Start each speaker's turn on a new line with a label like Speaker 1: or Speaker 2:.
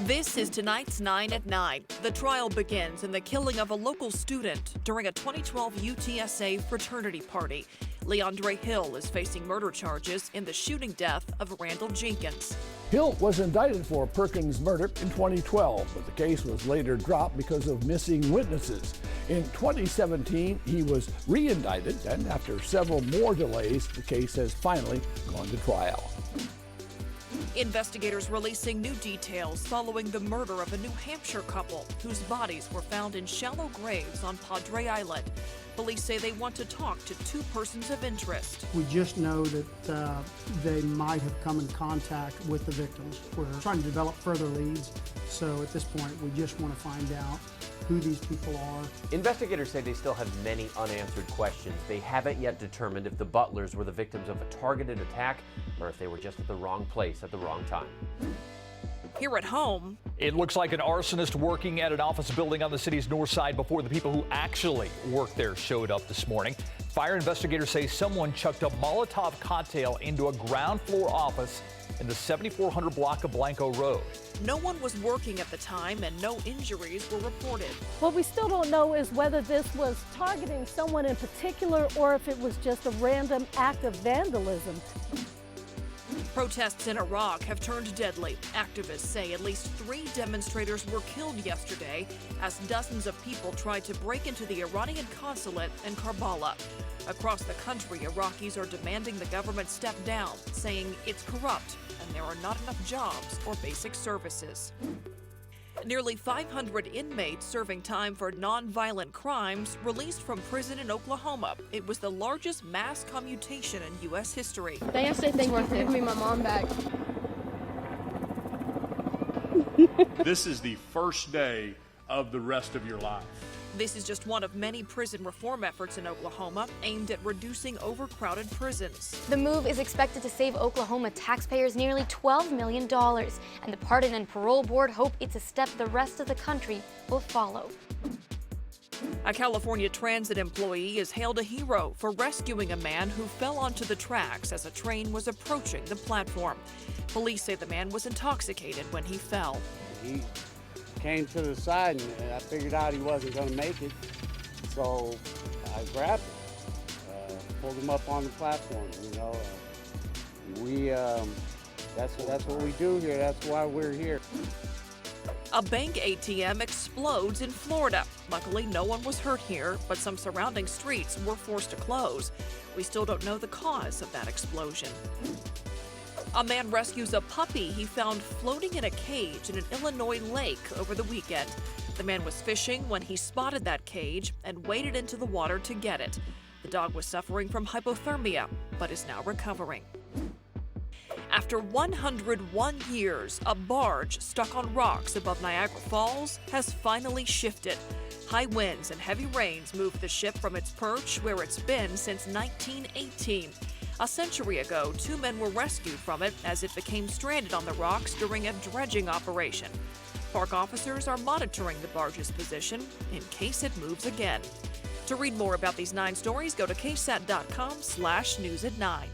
Speaker 1: This is tonight's 9 at 9. The trial begins in the killing of a local student during a 2012 UTSA fraternity party. Leandre Hill is facing murder charges in the shooting death of Randall Jenkins.
Speaker 2: Hill was indicted for Perkins' murder in 2012, but the case was later dropped because of missing witnesses. In 2017, he was re-indicted, and after several more delays, the case has finally gone to trial.
Speaker 1: Investigators releasing new details following the murder of a New Hampshire couple whose bodies were found in shallow graves on Padre Island. Police say they want to talk to two persons of interest.
Speaker 3: We just know that they might have come in contact with the victims. We're trying to develop further leads, so at this point we just want to find out who these people are.
Speaker 4: Investigators say they still have many unanswered questions. They haven't yet determined if the Butlers were the victims of a targeted attack or if they were just at the wrong place at the wrong time.
Speaker 1: Here at home,
Speaker 5: it looks like an arsonist working at an office building on the city's north side before the people who actually work there showed up this morning. Fire investigators say someone chucked a Molotov cocktail into a ground floor office in the 7400 block of Blanco Road.
Speaker 1: No one was working at the time and no injuries were reported.
Speaker 6: What we still don't know is whether this was targeting someone in particular or if it was just a random act of vandalism.
Speaker 1: Protests in Iraq have turned deadly. Activists say at least 3 demonstrators were killed yesterday as dozens of people tried to break into the Iranian consulate in Karbala. Across the country, Iraqis are demanding the government step down, saying it's corrupt and there are not enough jobs or basic services. Nearly 500 inmates serving time for nonviolent crimes released from prison in Oklahoma. It was the largest mass commutation in U.S. history.
Speaker 7: They asked if they were giving me my mom back.
Speaker 8: This is the first day of the rest of your life.
Speaker 1: This is just one of many prison reform efforts in Oklahoma aimed at reducing overcrowded prisons.
Speaker 7: The move is expected to save Oklahoma taxpayers nearly $12 million, and the Pardon and Parole Board hope it's a step the rest of the country will follow.
Speaker 1: A California transit employee is hailed a hero for rescuing a man who fell onto the tracks as a train was approaching the platform. Police say the man was intoxicated when he fell.
Speaker 9: He came to the side and I figured out he wasn't going to make it, so I grabbed him, pulled him up on the platform. That's what we do here. That's why we're here.
Speaker 1: A bank ATM explodes in Florida. Luckily, no one was hurt here, but some surrounding streets were forced to close. We still don't know the cause of that explosion. A man rescues a puppy he found floating in a cage in an Illinois lake over the weekend. The man was fishing when he spotted that cage and waded into the water to get it. The dog was suffering from hypothermia, but is now recovering. After 101 years, a barge stuck on rocks above Niagara Falls has finally shifted. High winds and heavy rains moved the ship from its perch where it's been since 1918. A century ago, 2 men were rescued from it as it became stranded on the rocks during a dredging operation. Park officers are monitoring the barge's position in case it moves again. To read more about these 9 stories, go to ksat.com/news@9.